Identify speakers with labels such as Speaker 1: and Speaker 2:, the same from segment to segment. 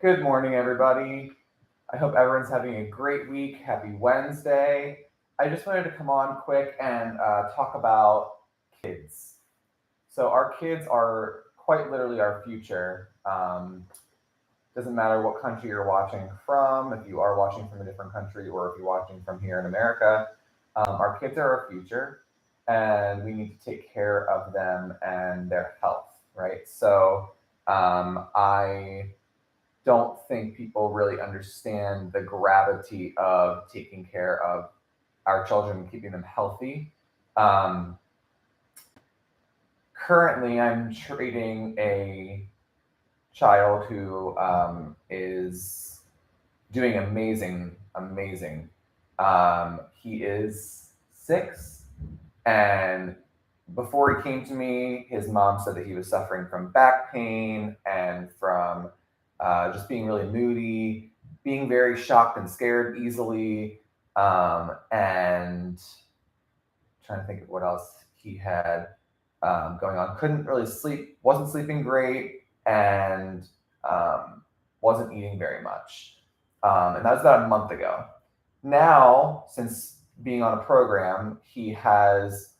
Speaker 1: Good morning, everybody. I hope everyone's having a great week. Happy Wednesday. I just wanted to come on quick and talk about kids. So, our kids are quite literally our future. Doesn't matter what country you're watching from, if you are watching from a different country or if you're watching from here in America, our kids are our future and we need to take care of them and their health, right? I don't think people really understand the gravity of taking care of our children and keeping them healthy. Um, Currently, I'm treating a child who is doing amazing, amazing. He is 6, and before he came to me, his mom said that he was suffering from back pain and from just being really moody, being very shocked and scared easily, and trying to think of what else he had going on. Couldn't really sleep, wasn't sleeping great, and wasn't eating very much. And that was about a month ago. Now, since being on a program, he has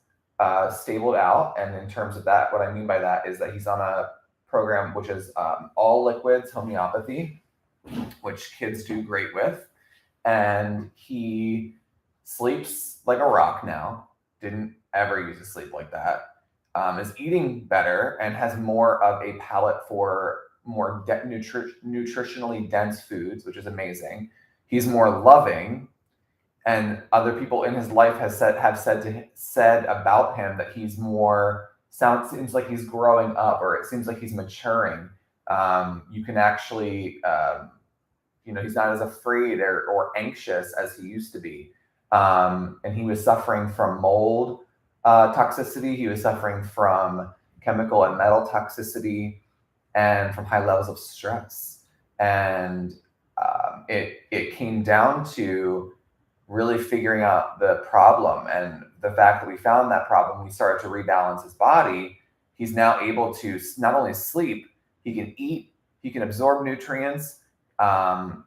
Speaker 1: stabled out. And in terms of that, what I mean by that is that he's on a program which is all liquids homeopathy, which kids do great with. And he sleeps like a rock now. Didn't ever used to sleep like that. Is eating better and has more of a palate for more nutritionally dense foods, which is amazing. He's more loving, and other people in his life have said about him that he's more sounds seems like he's growing up, or it seems like he's maturing. You can actually he's not as afraid or anxious as he used to be. And he was suffering from mold toxicity. He was suffering from chemical and metal toxicity and from high levels of stress. And it came down to really figuring out the problem, and the fact that we found that problem, we started to rebalance his body. He's now able to not only sleep, he can eat, he can absorb nutrients.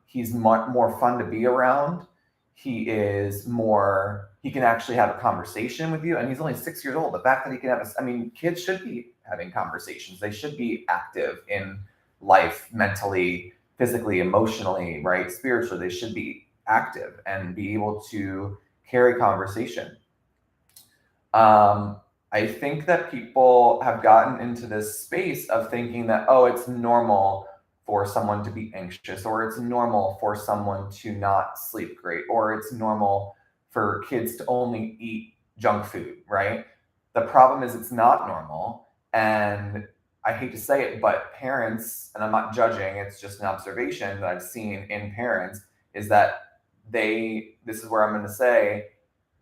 Speaker 1: He's more fun to be around. He can actually have a conversation with you, and he's only 6 years old. The fact that he can kids should be having conversations. They should be active in life, mentally, physically, emotionally, right? Spiritually, they should be active and be able to carry conversation. I think that people have gotten into this space of thinking that, oh, it's normal for someone to be anxious, or it's normal for someone to not sleep great, or it's normal for kids to only eat junk food, right? The problem is it's not normal. And I hate to say it, but parents, and I'm not judging, it's just an observation that I've seen in parents, is that this is where I'm going to say,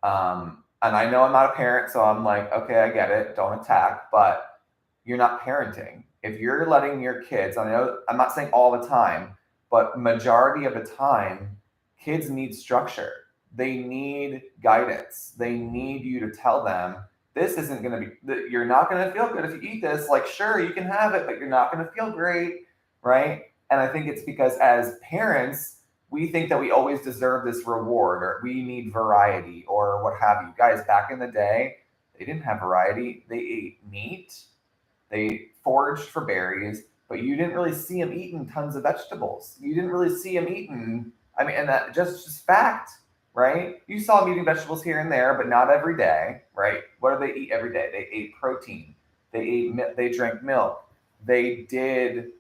Speaker 1: and I know I'm not a parent, so I'm like, okay, I get it, don't attack, but you're not parenting. If you're letting your kids, I know I'm not saying all the time, but majority of the time, kids need structure. They need guidance. They need you to tell them, this isn't going to be, you're not going to feel good if you eat this. Like, sure, you can have it, but you're not going to feel great, right? And I think it's because as parents, we think that we always deserve this reward, or we need variety, or what have you. Guys, back in the day, they didn't have variety. They ate meat, they foraged for berries, but you didn't really see them eating tons of vegetables. You didn't really see them eating, and that just fact, right? You saw them eating vegetables here and there, but not every day, right? What do they eat every day? They ate protein. They drank milk. They did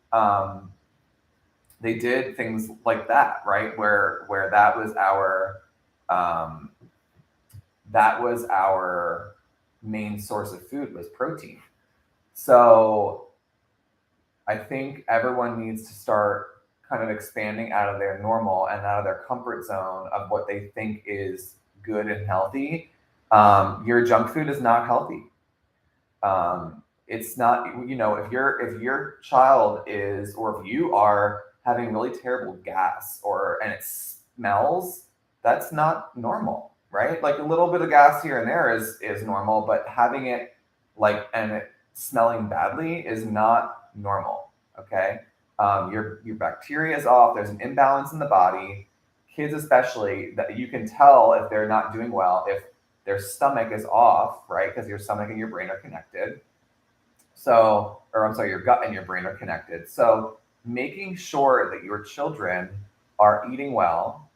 Speaker 1: things like that, right? Where um, that was our main source of food, was protein. So I think everyone needs to start kind of expanding out of their normal and out of their comfort zone of what they think is good and healthy. Your junk food is not healthy. It's not, if your child is, or if you are having really terrible gas, and it smells, that's not normal, right? Like a little bit of gas here and there is normal, but having it, like, and it smelling badly is not normal. Okay. Your bacteria is off. There's an imbalance in the body. Kids, especially, that you can tell if they're not doing well if their stomach is off, right? Because your stomach and your brain are connected. So, or I'm sorry, your gut and your brain are connected. So, making sure that your children are eating well.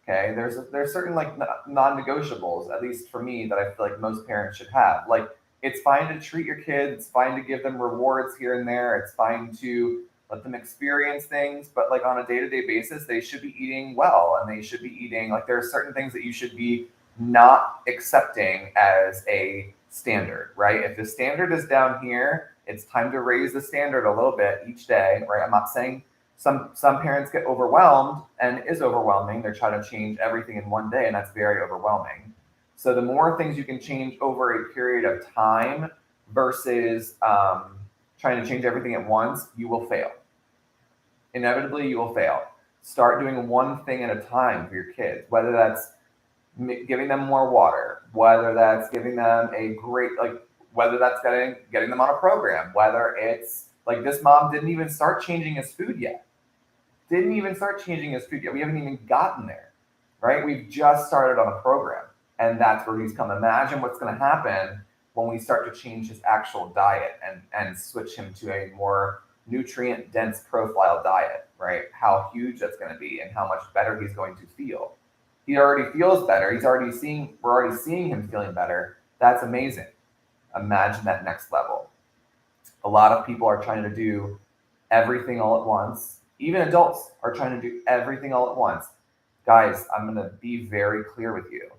Speaker 1: Okay, there's certain like non-negotiables, at least for me, that I feel like most parents should have. Like, it's fine to treat your kids, it's fine to give them rewards here and there, it's fine to let them experience things, but like on a day-to-day basis, they should be eating well, and they should be eating like there are certain things that you should be not accepting as a standard, right? If the standard is down here, it's time to raise the standard a little bit each day, right? I'm not saying some parents get overwhelmed, and it is overwhelming. They're trying to change everything in one day, and that's very overwhelming. So the more things you can change over a period of time versus trying to change everything at once, you will fail. Inevitably, you will fail. Start doing one thing at a time for your kids, whether that's giving them more water, whether that's giving them a great like, whether that's getting them on a program, whether it's like this mom didn't even start changing his food yet. Didn't even start changing his food yet. We haven't even gotten there, right? We've just started on a program, and that's where he's come. Imagine what's going to happen when we start to change his actual diet and switch him to a more nutrient dense profile diet, right? How huge that's going to be and how much better he's going to feel. He already feels better. We're already seeing him feeling better. That's amazing. Imagine that next level. A lot of people are trying to do everything all at once. Even adults are trying to do everything all at once. Guys, I'm going to be very clear with you.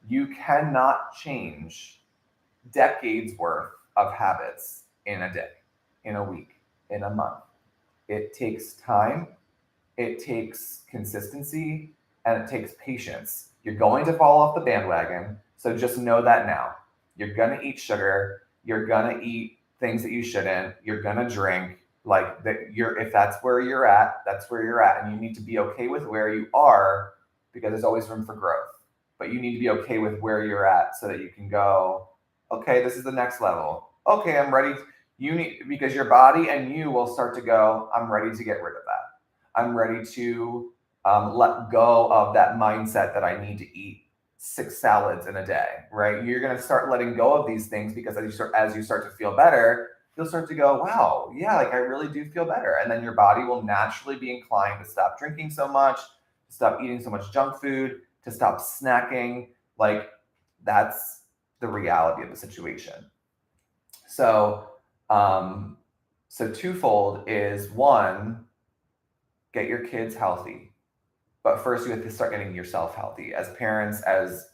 Speaker 1: You cannot change decades worth of habits in a day, in a week, in a month. It takes time, it takes consistency, and it takes patience. You're going to fall off the bandwagon, so just know that now. You're going to eat sugar, you're going to eat things that you shouldn't, you're going to drink, like that you're if that's where you're at, that's where you're at, and you need to be okay with where you are, because there's always room for growth. But you need to be okay with where you're at so that you can go, okay, this is the next level. Okay, I'm ready. You need, because your body and you will start to go, I'm ready to get rid of that. I'm ready to let go of that mindset that I need to eat 6 salads in a day, right? You're going to start letting go of these things, because as you start to feel better, you'll start to go, wow, yeah, like I really do feel better. And then your body will naturally be inclined to stop drinking so much, to stop eating so much junk food, to stop snacking. Like, that's the reality of the situation. So, so twofold is one, get your kids healthy. But first you have to start getting yourself healthy. As parents, as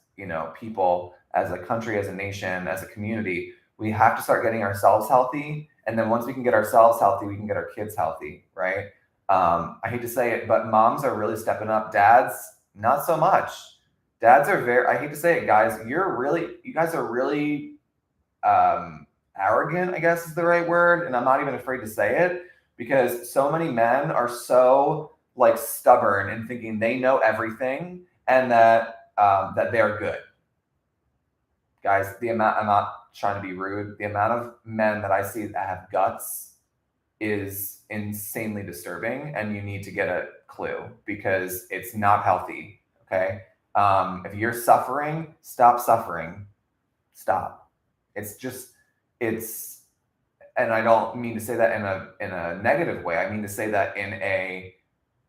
Speaker 1: people, as a country, as a nation, as a community, we have to start getting ourselves healthy. And then once we can get ourselves healthy, we can get our kids healthy, right? I hate to say it, but moms are really stepping up. Dads, not so much. Dads are I hate to say it, guys, you guys are really arrogant, I guess is the right word. And I'm not even afraid to say it, because so many men are so like stubborn and thinking they know everything, and that they're good. Guys, I'm not trying to be rude. The amount of men that I see that have guts is insanely disturbing, and you need to get a clue, because it's not healthy. Okay. If you're suffering, stop suffering. Stop. It's, and I don't mean to say that in a negative way. I mean to say that in a,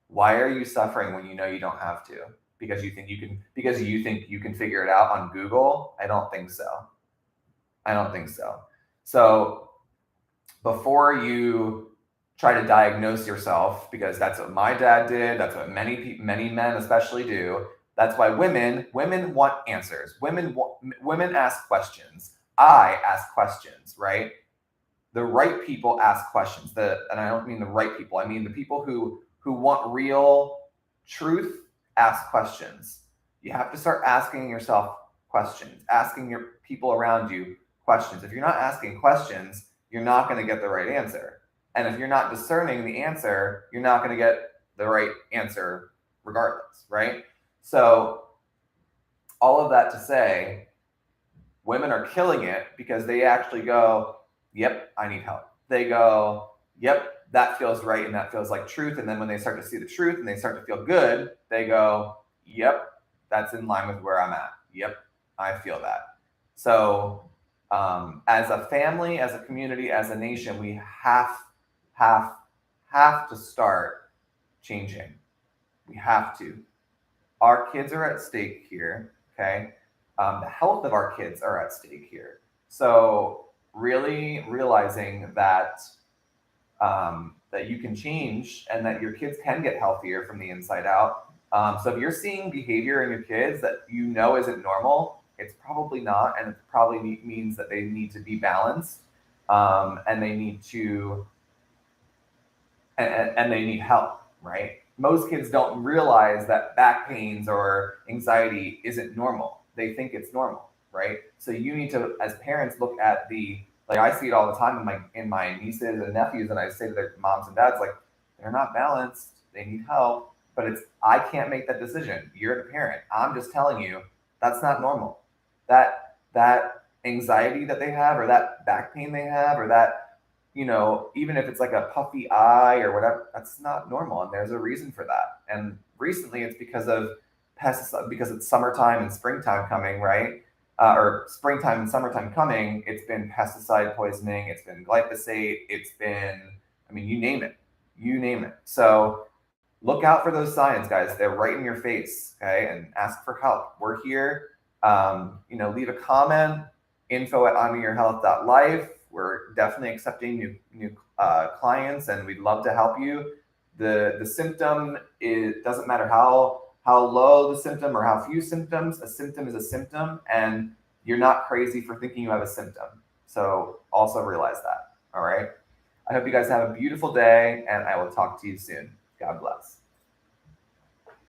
Speaker 1: why are you suffering when you know you don't have to? Because you think you can figure it out on Google? I don't think so. I don't think so. So before you try to diagnose yourself, because that's what my dad did, that's what many men especially do. That's why women want answers. Women ask questions. I ask questions, right? The right people ask questions. And I don't mean the right people. I mean the people who want real truth ask questions. You have to start asking yourself questions, asking your people around you questions. If you're not asking questions, you're not going to get the right answer. And if you're not discerning the answer, you're not going to get the right answer regardless, right? So all of that to say, women are killing it because they actually go, yep, I need help. They go, yep, that feels right and that feels like truth. And then when they start to see the truth and they start to feel good, they go, yep, that's in line with where I'm at. Yep, I feel that. So as a family, as a community, as a nation, we have have to start changing. We have to. Our kids are at stake here. Okay, the health of our kids are at stake here. So really realizing that that you can change and that your kids can get healthier from the inside out. So if you're seeing behavior in your kids that you know isn't normal, it's probably not, and it probably means that they need to be balanced, and they need to and they need help, right? Most kids don't realize that back pains or anxiety isn't normal. They think it's normal, right? So you need to, as parents, look at the, like, I see it all the time in my nieces and nephews, and I say to their moms and dads, like, they're not balanced. They need help, but it's, I can't make that decision. You're the parent. I'm just telling you that's not normal. That anxiety that they have, or that back pain they have, or that, even if it's like a puffy eye or whatever, that's not normal. And there's a reason for that. And recently it's because of pesticides, because it's summertime and springtime coming, right? Or springtime and summertime coming, it's been pesticide poisoning, it's been glyphosate, it's been, I mean, you name it. So look out for those signs, guys. They're right in your face, okay? And ask for help. We're here. Leave a comment, info@imyourhealth.life. We're definitely accepting new clients, and we'd love to help you. The symptom doesn't matter how low the symptom or how few symptoms. A symptom is a symptom, and you're not crazy for thinking you have a symptom. So also realize that. All right. I hope you guys have a beautiful day, and I will talk to you soon. God bless.